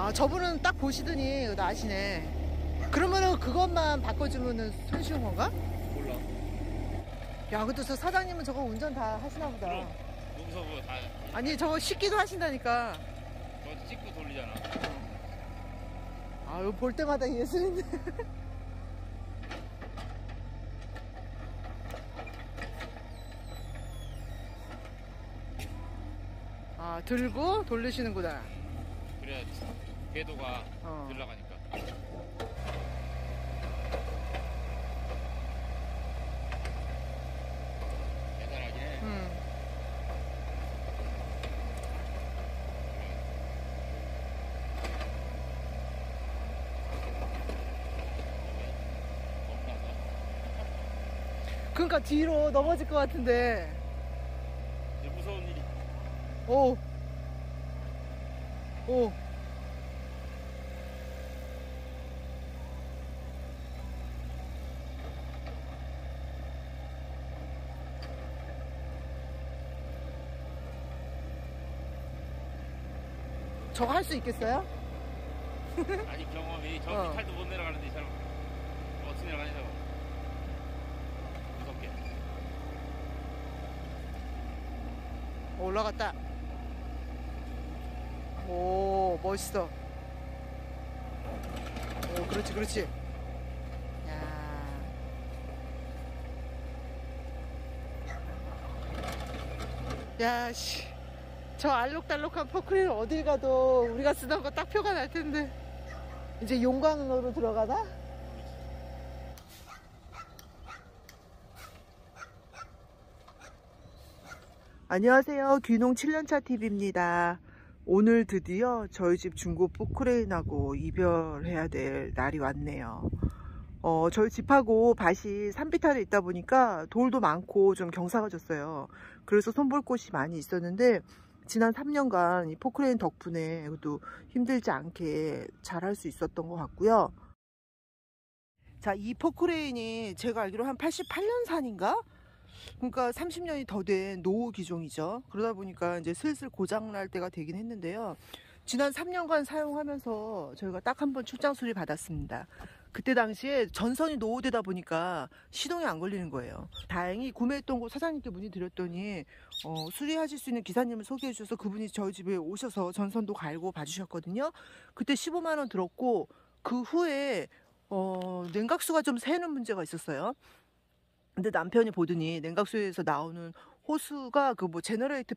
아, 저분은 딱 보시더니 이거 아시네. 그러면은 그것만 바꿔주면은 손쉬운 건가? 몰라. 야, 근데 저 사장님은 저거 운전 다 하시나 보다. 그럼 여기서 뭐 다 아니, 저거 씻기도 하신다니까. 저 찍고 돌리잖아. 아, 이거 볼 때마다 예술인데. 아, 들고 돌리시는구나. 그래야 궤도가 들어가니까. 대단하게. 그러니까 뒤로 넘어질 것 같은데. 이제 무서운 일이. 오. 오. 저거 할 수 있겠어요? 아니 경험이 저 비탈도 못 내려가는데 이 사람 어떻게 내려가냐 저거. 무섭게. 올라갔다. 오, 멋있어. 오, 그렇지, 그렇지. 야, 씨. 저 알록달록한 포크레인 어딜 가도 우리가 쓰던 거 딱 표가 날 텐데. 이제 용광로로 들어가나? 안녕하세요. 귀농 7년차 TV입니다. 오늘 드디어 저희 집 중고 포크레인하고 이별해야 될 날이 왔네요. 저희 집하고 밭이 산비탈에 있다 보니까 돌도 많고 좀 경사가 졌어요. 그래서 손볼 곳이 많이 있었는데 지난 3년간 이 포크레인 덕분에 그래도 힘들지 않게 잘 할 수 있었던 것 같고요. 자, 이 포크레인이 제가 알기로 한 88년산인가? 그러니까 30년이 더 된 노후 기종이죠. 그러다 보니까 이제 슬슬 고장날 때가 되긴 했는데요. 지난 3년간 사용하면서 저희가 딱 한 번 출장 수리 받았습니다. 그때 당시에 전선이 노후되다 보니까 시동이 안 걸리는 거예요. 다행히 구매했던 곳 사장님께 문의드렸더니 수리하실 수 있는 기사님을 소개해 주셔서 그분이 저희 집에 오셔서 전선도 갈고 봐주셨거든요. 그때 15만 원 들었고 그 후에 냉각수가 좀 새는 문제가 있었어요. 근데 남편이 보더니 냉각수에서 나오는 호수가 그 뭐 제너레이터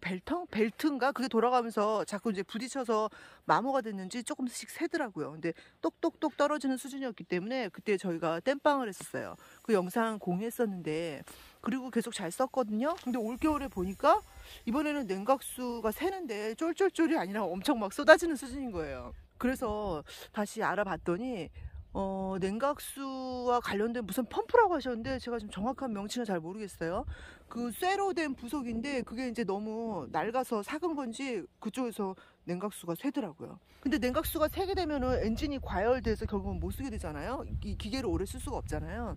벨트인가 그게 돌아가면서 자꾸 이제 부딪혀서 마모가 됐는지 조금씩 새더라고요. 근데 똑똑똑 떨어지는 수준이었기 때문에 그때 저희가 땜빵을 했었어요. 그 영상 공유했었는데 그리고 계속 잘 썼거든요. 근데 올겨울에 보니까 이번에는 냉각수가 새는데 쫄쫄쫄이 아니라 엄청 막 쏟아지는 수준인 거예요. 그래서 다시 알아봤더니 냉각수와 관련된 무슨 펌프라고 하셨는데 제가 지금 정확한 명칭은 잘 모르겠어요. 그 쇠로 된 부속인데 그게 이제 너무 낡아서 삭은 건지 그쪽에서 냉각수가 새더라고요. 근데 냉각수가 새게 되면은 엔진이 과열돼서 결국은 못 쓰게 되잖아요. 이 기계를 오래 쓸 수가 없잖아요.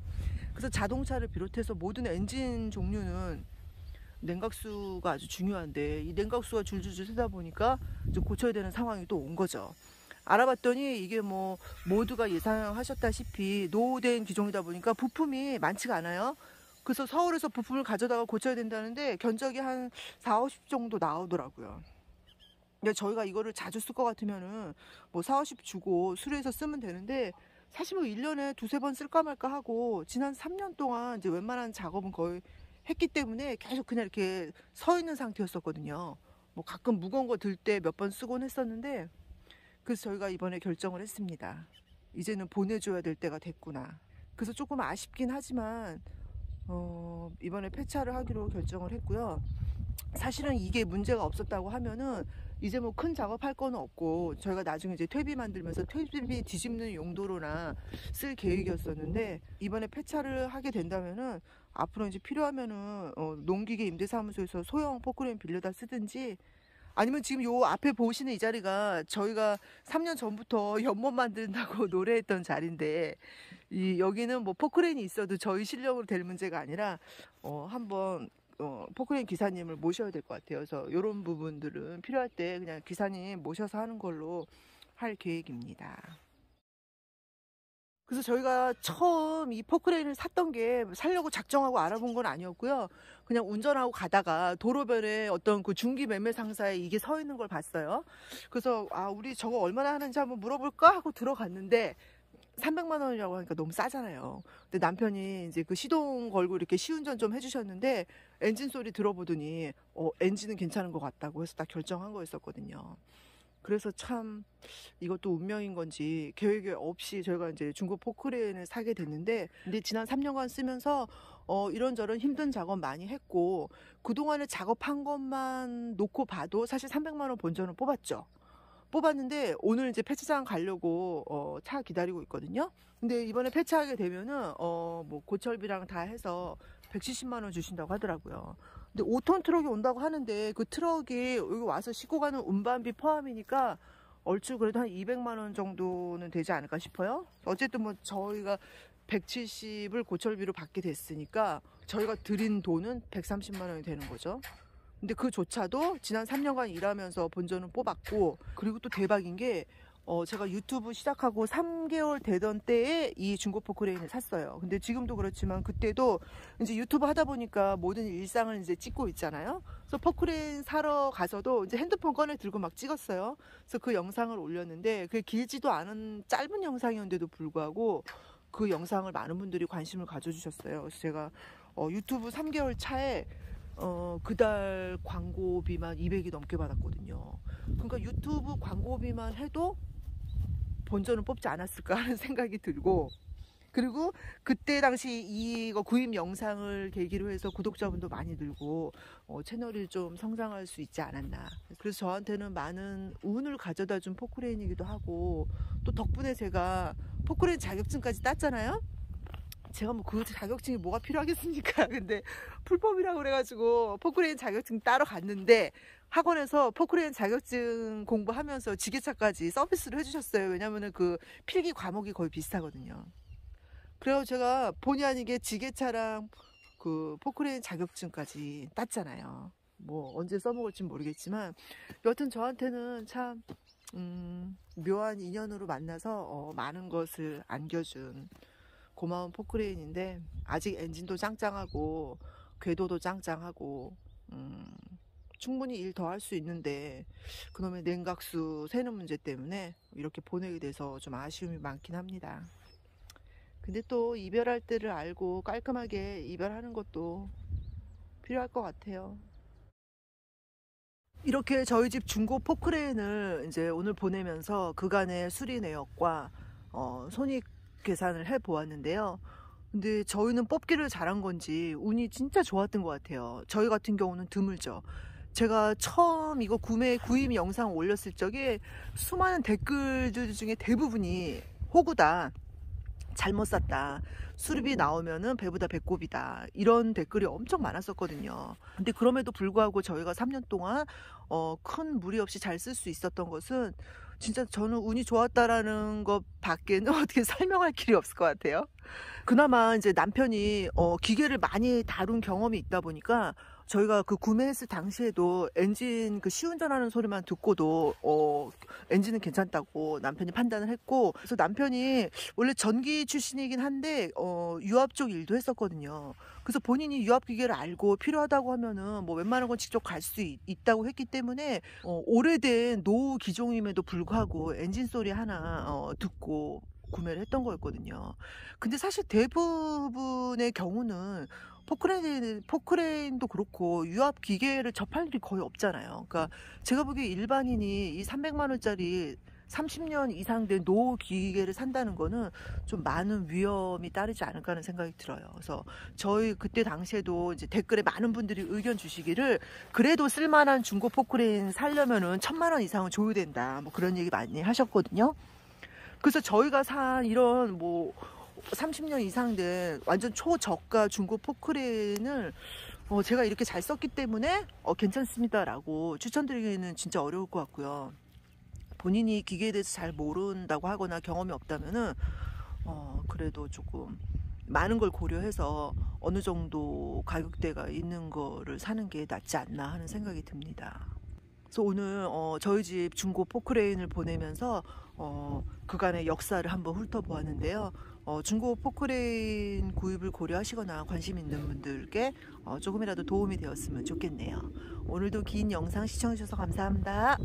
그래서 자동차를 비롯해서 모든 엔진 종류는 냉각수가 아주 중요한데 이 냉각수가 줄줄줄 새다 보니까 좀 고쳐야 되는 상황이 또 온 거죠. 알아봤더니 이게 뭐 모두가 예상하셨다시피 노후된 기종이다 보니까 부품이 많지가 않아요. 그래서 서울에서 부품을 가져다가 고쳐야 된다는데 견적이 한 4, 50 정도 나오더라고요. 근데 저희가 이거를 자주 쓸 것 같으면은 뭐 4, 50 주고 수리해서 쓰면 되는데 사실 뭐 1년에 두세 번 쓸까 말까 하고 지난 3년 동안 이제 웬만한 작업은 거의 했기 때문에 계속 그냥 이렇게 서 있는 상태였었거든요. 뭐 가끔 무거운 거 들 때 몇 번 쓰곤 했었는데 그래서 저희가 이번에 결정을 했습니다. 이제는 보내줘야 될 때가 됐구나. 그래서 조금 아쉽긴 하지만 이번에 폐차를 하기로 결정을 했고요. 사실은 이게 문제가 없었다고 하면은 이제 뭐 큰 작업할 건 없고 저희가 나중에 이제 퇴비 만들면서 퇴비 뒤집는 용도로나 쓸 계획이었었는데 이번에 폐차를 하게 된다면은 앞으로 이제 필요하면은 농기계 임대사무소에서 소형 포크레인 빌려다 쓰든지 아니면 지금 요 앞에 보시는 이 자리가 저희가 3년 전부터 연못 만든다고 노래했던 자리인데 여기는 뭐 포크레인이 있어도 저희 실력으로 될 문제가 아니라 한번 포크레인 기사님을 모셔야 될 것 같아요. 그래서 이런 부분들은 필요할 때 그냥 기사님 모셔서 하는 걸로 할 계획입니다. 그래서 저희가 처음 이 포크레인을 샀던 게 살려고 작정하고 알아본 건 아니었고요. 그냥 운전하고 가다가 도로변에 어떤 그 중기 매매 상사에 이게 서 있는 걸 봤어요. 그래서 우리 저거 얼마나 하는지 한번 물어볼까 하고 들어갔는데 300만 원이라고 하니까 너무 싸잖아요. 근데 남편이 이제 그 시동 걸고 이렇게 시운전 좀 해주셨는데 엔진 소리 들어보더니 엔진은 괜찮은 것 같다고 해서 딱 결정한 거였었거든요. 그래서 참 이것도 운명인 건지 계획 없이 저희가 이제 중고 포크레인을 사게 됐는데, 근데 지난 3년간 쓰면서 이런저런 힘든 작업 많이 했고, 그동안에 작업한 것만 놓고 봐도 사실 300만 원 본전은 뽑았는데 오늘 이제 폐차장 가려고 차 기다리고 있거든요. 근데 이번에 폐차하게 되면은 뭐 고철비랑 다 해서 170만 원 주신다고 하더라고요. 근데 5톤 트럭이 온다고 하는데 그 트럭이 여기 와서 싣고 가는 운반비 포함이니까 얼추 그래도 한 200만 원 정도는 되지 않을까 싶어요. 어쨌든 뭐 저희가 170을 고철비로 받게 됐으니까 저희가 드린 돈은 130만 원이 되는 거죠. 근데 그조차도 지난 3년간 일하면서 본전은 뽑았고, 그리고 또 대박인 게 제가 유튜브 시작하고 3개월 되던 때에 이 중고 포크레인을 샀어요. 근데 지금도 그렇지만 그때도 이제 유튜브 하다 보니까 모든 일상을 이제 찍고 있잖아요. 그래서 포크레인 사러 가서도 이제 핸드폰 꺼내 들고 막 찍었어요. 그래서 그 영상을 올렸는데 그게 길지도 않은 짧은 영상이었는데도 불구하고 그 영상을 많은 분들이 관심을 가져주셨어요. 그래서 제가 유튜브 3개월 차에 그달 광고비만 200이 넘게 받았거든요. 그러니까 유튜브 광고비만 해도 본전은 뽑지 않았을까 하는 생각이 들고, 그리고 그때 당시 이거 구입 영상을 계기로 해서 구독자분도 많이 늘고 채널이 좀 성장할 수 있지 않았나. 그래서 저한테는 많은 운을 가져다 준 포크레인이기도 하고, 또 덕분에 제가 포크레인 자격증까지 땄잖아요. 제가 뭐 그 자격증이 뭐가 필요하겠습니까? 근데 불법이라고 그래가지고 포크레인 자격증 따러 갔는데 학원에서 포크레인 자격증 공부하면서 지게차까지 서비스를 해주셨어요. 왜냐면은 그 필기 과목이 거의 비슷하거든요. 그래서 제가 본의 아니게 지게차랑 그 포크레인 자격증까지 땄잖아요. 뭐 언제 써먹을지 모르겠지만 여튼 저한테는 참 묘한 인연으로 만나서 많은 것을 안겨준 고마운 포크레인인데, 아직 엔진도 짱짱하고 궤도도 짱짱하고 충분히 일 더 할 수 있는데 그놈의 냉각수 새는 문제 때문에 이렇게 보내게 돼서 좀 아쉬움이 많긴 합니다. 근데 또 이별할 때를 알고 깔끔하게 이별하는 것도 필요할 것 같아요. 이렇게 저희 집 중고 포크레인을 이제 오늘 보내면서 그간의 수리 내역과 손익 계산을 해 보았는데요. 근데 저희는 뽑기를 잘한 건지 운이 진짜 좋았던 것 같아요. 저희 같은 경우는 드물죠. 제가 처음 이거 구입 영상 올렸을 적에 수많은 댓글들 중에 대부분이 호구다, 잘못 샀다, 수리비 나오면은 배보다 배꼽이다, 이런 댓글이 엄청 많았었거든요. 근데 그럼에도 불구하고 저희가 3년 동안 큰 무리 없이 잘 쓸 수 있었던 것은 진짜 저는 운이 좋았다라는 것 밖에는 어떻게 설명할 길이 없을 것 같아요. 그나마 이제 남편이 기계를 많이 다룬 경험이 있다 보니까 저희가 그 구매했을 당시에도 엔진 그 시운전하는 소리만 듣고도 엔진은 괜찮다고 남편이 판단을 했고, 그래서 남편이 원래 전기 출신이긴 한데 유압 쪽 일도 했었거든요. 그래서 본인이 유압 기계를 알고 필요하다고 하면은 뭐 웬만한 건 직접 갈 수 있다고 했기 때문에 오래된 노후 기종임에도 불구하고 엔진 소리 하나 듣고 구매를 했던 거였거든요. 근데 사실 대부분의 경우는 포크레인도 그렇고 유압 기계를 접할 일이 거의 없잖아요. 그러니까 제가 보기에 일반인이 이 300만 원짜리 30년 이상 된 노후 기계를 산다는 거는 좀 많은 위험이 따르지 않을까 하는 생각이 들어요. 그래서 저희 그때 당시에도 이제 댓글에 많은 분들이 의견 주시기를 그래도 쓸만한 중고 포크레인 사려면은 1000만 원 이상은 줘야 된다, 뭐 그런 얘기 많이 하셨거든요. 그래서 저희가 산 이런 뭐 30년 이상 된 완전 초저가 중고 포크레인을 제가 이렇게 잘 썼기 때문에 괜찮습니다 라고 추천드리기는 진짜 어려울 것 같고요. 본인이 기계에 대해서 잘 모른다고 하거나 경험이 없다면은 그래도 조금 많은 걸 고려해서 어느 정도 가격대가 있는 거를 사는 게 낫지 않나 하는 생각이 듭니다. 그래서 오늘 저희 집 중고 포크레인을 보내면서 그간의 역사를 한번 훑어보았는데요. 중고 포크레인 구입을 고려하시거나 관심 있는 분들께 조금이라도 도움이 되었으면 좋겠네요. 오늘도 긴 영상 시청해주셔서 감사합니다.